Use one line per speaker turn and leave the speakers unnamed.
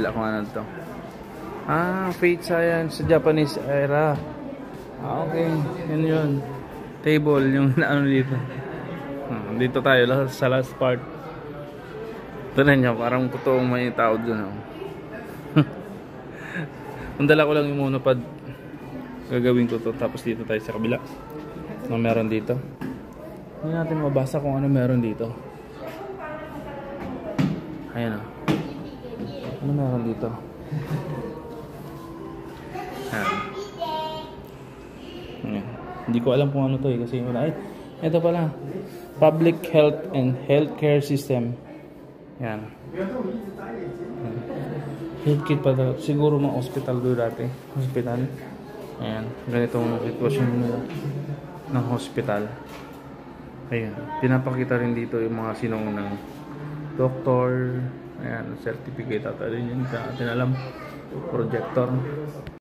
kabila kung ano to. Fate Science sa Japanese era. Okay, yun. Table, yung ano dito. Dito tayo sa last part. Tignan nyo, parang totoong may tao dun. Nandala ko lang yung monopod. Gagawin ko to. Tapos dito tayo sa kabila. Ano meron dito? Hindi natin mabasa kung ano meron dito. Ayan o. Ano meron dito? Ayan. Hindi ko alam kung ano to kasi wala. Ito pala. Public Health and Healthcare System. Yan. Health kit pa daw. Siguro mga hospital doon dati. Hospital. Ayan. Ganitong sitwasyon ng hospital. Ayan. Pinapakita rin dito yung mga sinunang doktor. Ayan. Certificate at rin yun. Atin alam. Projector.